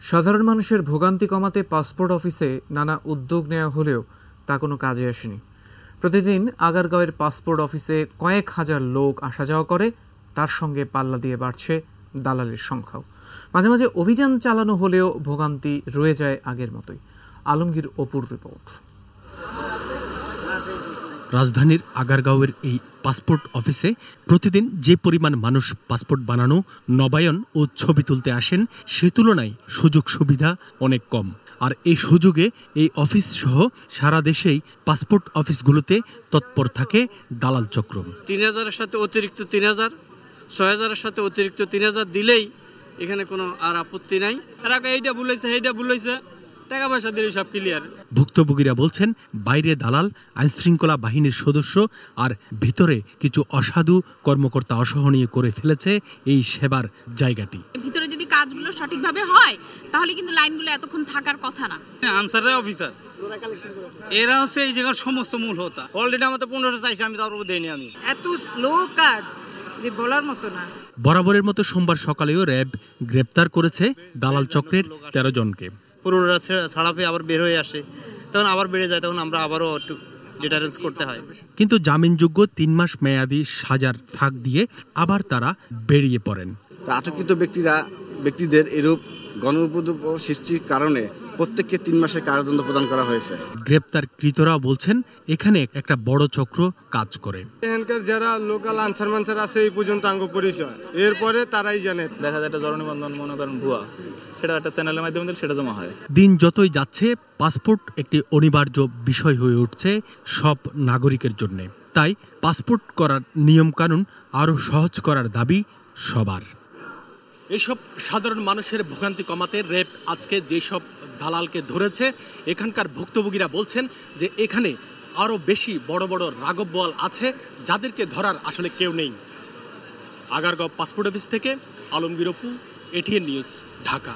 সাধারণ মানুষের ভোগান্তি কমাতে পাসপোর্ট অফিসে নানা উদ্যোগ নেওয়া হলেও তা কোনো কাজে আসেনি। প্রতিদিন আগারগাঁওয়ের পাসপোর্ট অফিসে কয়েক হাজার লোক আসা যাওয়া করে, তার সঙ্গে পাল্লা দিয়ে বাড়ছে দালালের সংখ্যাও। মাঝে মাঝে অভিযান চালানো হলেও ভোগান্তি রয়ে যায় আগের মতোই। আলমগীর অপুর রিপোর্ট। রাজধানীর আগারগাঁওয়ের এই পাসপোর্ট অফিসে প্রতিদিন যে পরিমাণ মানুষ পাসপোর্ট বানানো, নবায়ন ও ছবি তুলতে আসেন, সে তুলনায় সুযোগ সুবিধা অনেক কম। আর এই সুযোগে এই অফিস সহ সারা দেশেই পাসপোর্ট অফিসগুলোতে তৎপর থাকে দালাল চক্র। ৩,০০০-এর সাথে অতিরিক্ত ৩,০০০, ৬,০০০-এর সাথে অতিরিক্ত ৩,০০০ দিলেই এখানে কোনো আর আপত্তি নাই। এইটা বলেছে, এইটা বলেছে, টাকা পয়সা দিলে সব ক্লিয়ার। ভুক্তভোগীরা বলছেন, বাইরে দালাল, আইনশৃঙ্খলা বাহিনীর সদস্য আর ভিতরে কিছু অসাধু কর্মকর্তা অসহনীয় করে ফেলেছে এই সেবার জায়গাটি। ভিতরে যদি কাজগুলো সঠিকভাবে হয় তাহলে কিন্তু লাইনগুলো এতক্ষণ থাকার কথা না। আনসার অফিসার এরা হচ্ছে এই জায়গার সমস্ত মূল হোতা। অলরেডি আমার তো ১৫০০ চাইছে, আমি তার উপর দেইনি। আমি এত স্লো কাজ যে বলার মতো না। বরাবরের মতো সোমবার সকালেও র্যাব গ্রেপ্তার করেছে দালাল চক্রের ১৩ জনকে। পুরোরা ছাড়া পেয়ে আবার বের হয়ে আসে, তখন আবার বেড়ে যায়, তখন আমরা আবারও একটু ডিটারেন্স করতে হয়। কিন্তু জামিনযোগ্য ৩ মাস মেয়াদী সাজার ফাঁক দিয়ে আবার তারা বেরিয়ে পড়েন। আটককৃত ব্যক্তিদের এরূপ গণউপদ্রব সৃষ্টির কারণে প্রত্যেককে ৩ মাসের কারাদণ্ড প্রদান করা হয়েছে। গ্রেপ্তারকৃতরা বলছেন, এখানে একটা বড় চক্র কাজ করে। এখানকার যারা লোকাল আনসার মানসার আছে এই পর্যন্ত আঙ্গ পরিচয়, এরপরে তারাই জানে। দেখা যায় একটা জননিবন্ধন মনে করেন ভুয়া, সেটা একটা চ্যানেলের মাধ্যমে সেটা জমা হয়। দিন যতই যাচ্ছে পাসপোর্ট একটি অনিবার্য বিষয় হয়ে উঠছে সব নাগরিকের জন্য। তাই পাসপোর্ট করার নিয়মকানুন আরও সহজ করার দাবি সবার। এসব সাধারণ মানুষের ভোগান্তি কমাতে র্যাব আজকে যেসব দালালকে ধরেছে, এখানকার ভুক্তভোগীরা বলছেন যে এখানে আরও বেশি বড় বড় রাঘব বোয়াল আছে, যাদেরকে ধরার আসলে কেউ নেই। আগারগাঁও পাসপোর্ট অফিস থেকে আলমগীর অপু, এটিএন নিউজ, ঢাকা।